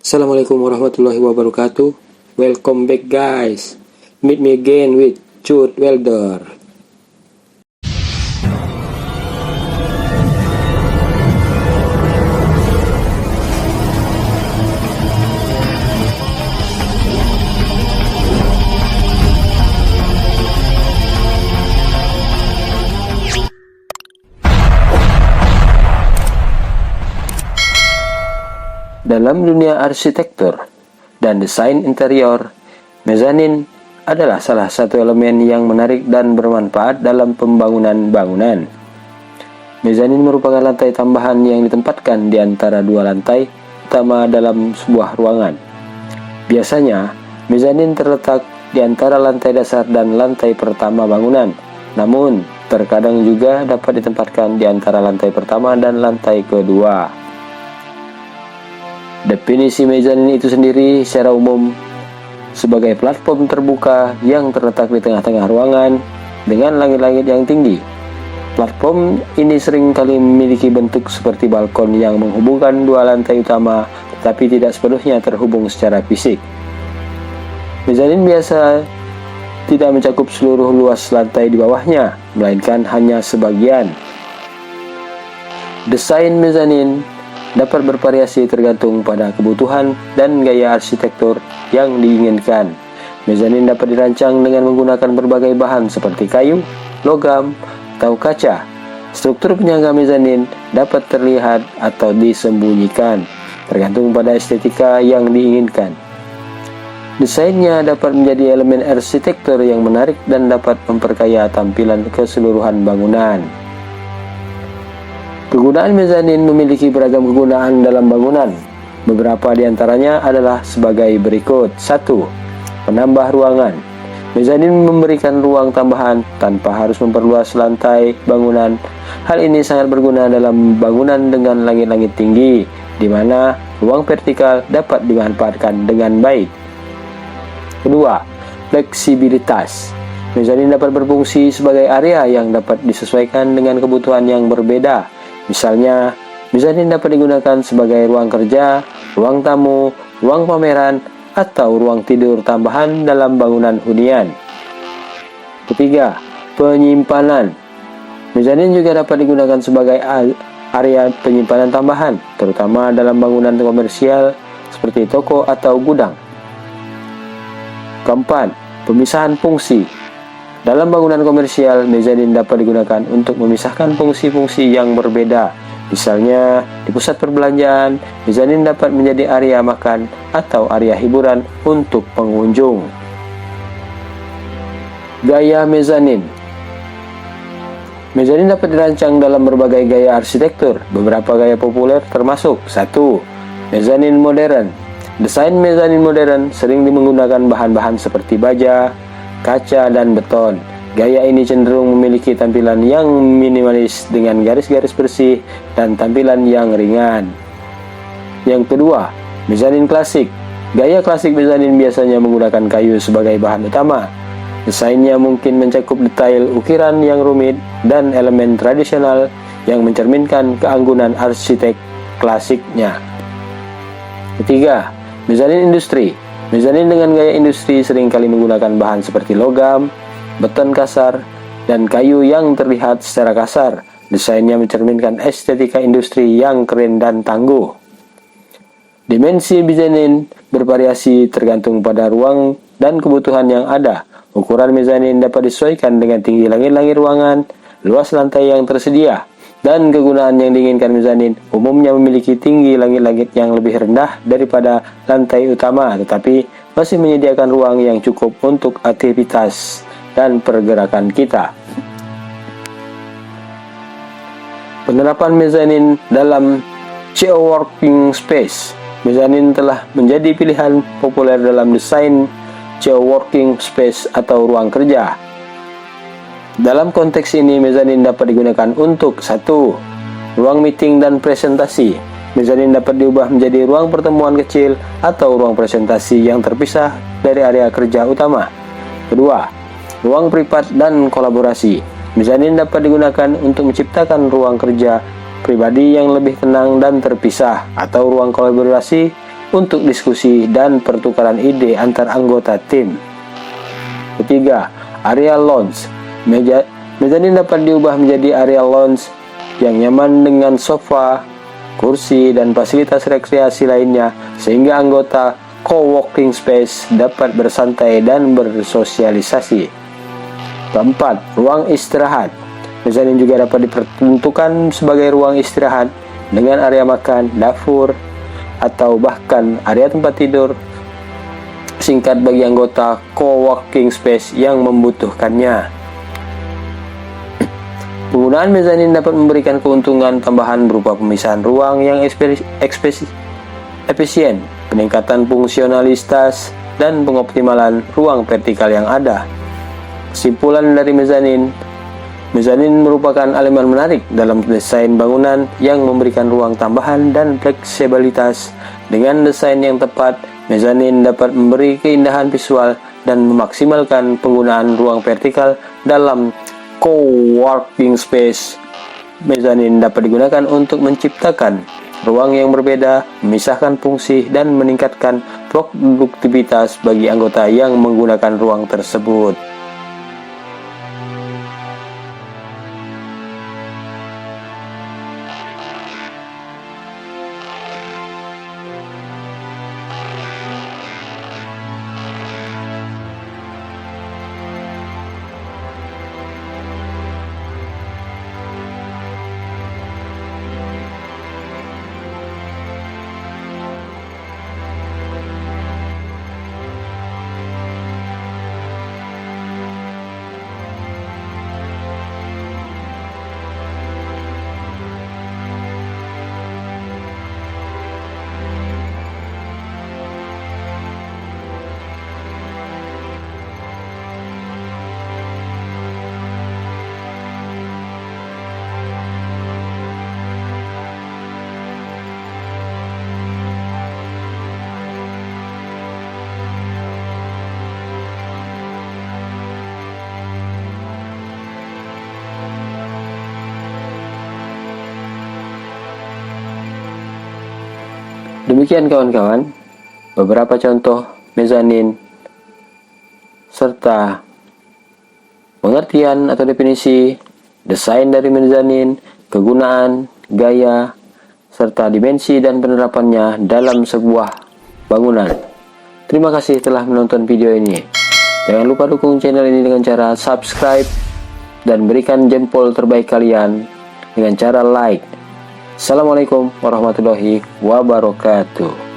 Assalamualaikum warahmatullahi wabarakatuh. Welcome back guys. Meet me again with Cut Welder. Dalam dunia arsitektur dan desain interior, mezanin adalah salah satu elemen yang menarik dan bermanfaat dalam pembangunan bangunan. Mezanin merupakan lantai tambahan yang ditempatkan di antara dua lantai utama dalam sebuah ruangan. Biasanya, mezanin terletak di antara lantai dasar dan lantai pertama bangunan, namun terkadang juga dapat ditempatkan di antara lantai pertama dan lantai kedua. Definisi mezanin itu sendiri secara umum sebagai platform terbuka yang terletak di tengah-tengah ruangan dengan langit-langit yang tinggi. Platform ini sering kali memiliki bentuk seperti balkon yang menghubungkan dua lantai utama, tetapi tidak sepenuhnya terhubung secara fisik. Mezanin biasa tidak mencakup seluruh luas lantai di bawahnya, melainkan hanya sebagian. Desain mezanin dapat bervariasi tergantung pada kebutuhan dan gaya arsitektur yang diinginkan. Mezanin dapat dirancang dengan menggunakan berbagai bahan seperti kayu, logam, atau kaca. Struktur penyangga mezanin dapat terlihat atau disembunyikan, tergantung pada estetika yang diinginkan. Desainnya dapat menjadi elemen arsitektur yang menarik dan dapat memperkaya tampilan keseluruhan bangunan. Kegunaan mezanin memiliki beragam kegunaan dalam bangunan. Beberapa di antaranya adalah sebagai berikut. 1. Penambah ruangan. Mezanin memberikan ruang tambahan tanpa harus memperluas lantai bangunan. Hal ini sangat berguna dalam bangunan dengan langit-langit tinggi, di mana ruang vertikal dapat dimanfaatkan dengan baik. Kedua, fleksibilitas. Mezanin dapat berfungsi sebagai area yang dapat disesuaikan dengan kebutuhan yang berbeda. Misalnya, mezanin dapat digunakan sebagai ruang kerja, ruang tamu, ruang pameran, atau ruang tidur tambahan dalam bangunan hunian. Ketiga, penyimpanan. Mezanin juga dapat digunakan sebagai area penyimpanan tambahan, terutama dalam bangunan komersial seperti toko atau gudang. Keempat, pemisahan fungsi. Dalam bangunan komersial, mezanin dapat digunakan untuk memisahkan fungsi-fungsi yang berbeda. Misalnya, di pusat perbelanjaan, mezanin dapat menjadi area makan atau area hiburan untuk pengunjung. Gaya mezanin. Mezanin dapat dirancang dalam berbagai gaya arsitektur. Beberapa gaya populer termasuk 1. Mezanin modern. Desain mezanin modern sering menggunakan bahan-bahan seperti baja, kaca, dan beton. Gaya ini cenderung memiliki tampilan yang minimalis dengan garis-garis bersih dan tampilan yang ringan. Yang kedua, mezanin klasik. Gaya klasik mezanin biasanya menggunakan kayu sebagai bahan utama. Desainnya mungkin mencakup detail ukiran yang rumit dan elemen tradisional yang mencerminkan keanggunan arsitek klasiknya. Ketiga, mezanin industri. Mezanin dengan gaya industri seringkali menggunakan bahan seperti logam, beton kasar, dan kayu yang terlihat secara kasar. Desainnya mencerminkan estetika industri yang keren dan tangguh. Dimensi mezanin bervariasi tergantung pada ruang dan kebutuhan yang ada. Ukuran mezanin dapat disesuaikan dengan tinggi langit-langit ruangan, luas lantai yang tersedia, dan kegunaan yang diinginkan. Mezanin umumnya memiliki tinggi langit-langit yang lebih rendah daripada lantai utama, tetapi masih menyediakan ruang yang cukup untuk aktivitas dan pergerakan kita. Penerapan mezanin dalam co-working space. Mezanin telah menjadi pilihan populer dalam desain co-working space atau ruang kerja. Dalam konteks ini, mezanin dapat digunakan untuk 1. Ruang meeting dan presentasi. Mezanin dapat diubah menjadi ruang pertemuan kecil atau ruang presentasi yang terpisah dari area kerja utama. Kedua, ruang privat dan kolaborasi. Mezanin dapat digunakan untuk menciptakan ruang kerja pribadi yang lebih tenang dan terpisah, atau ruang kolaborasi untuk diskusi dan pertukaran ide antar anggota tim. Ketiga, area lounge. Mezanin dapat diubah menjadi area lounge yang nyaman dengan sofa, kursi, dan fasilitas rekreasi lainnya sehingga anggota co-working space dapat bersantai dan bersosialisasi. Keempat, ruang istirahat. Mezanin juga dapat diperuntukkan sebagai ruang istirahat dengan area makan, dapur, atau bahkan area tempat tidur singkat bagi anggota co-working space yang membutuhkannya. Penggunaan mezanin dapat memberikan keuntungan tambahan berupa pemisahan ruang yang efisien, peningkatan fungsionalitas, dan pengoptimalan ruang vertikal yang ada. Kesimpulan dari mezanin merupakan elemen menarik dalam desain bangunan yang memberikan ruang tambahan dan fleksibilitas. Dengan desain yang tepat, mezanin dapat memberi keindahan visual dan memaksimalkan penggunaan ruang vertikal dalam co-working space. Mezanin dapat digunakan untuk menciptakan ruang yang berbeda, memisahkan fungsi, dan meningkatkan produktivitas bagi anggota yang menggunakan ruang tersebut. Demikian kawan-kawan, beberapa contoh mezanin serta pengertian atau definisi, desain dari mezanin, kegunaan, gaya, serta dimensi dan penerapannya dalam sebuah bangunan. Terima kasih telah menonton video ini. Jangan lupa dukung channel ini dengan cara subscribe dan berikan jempol terbaik kalian dengan cara like. Assalamualaikum warahmatullahi wabarakatuh.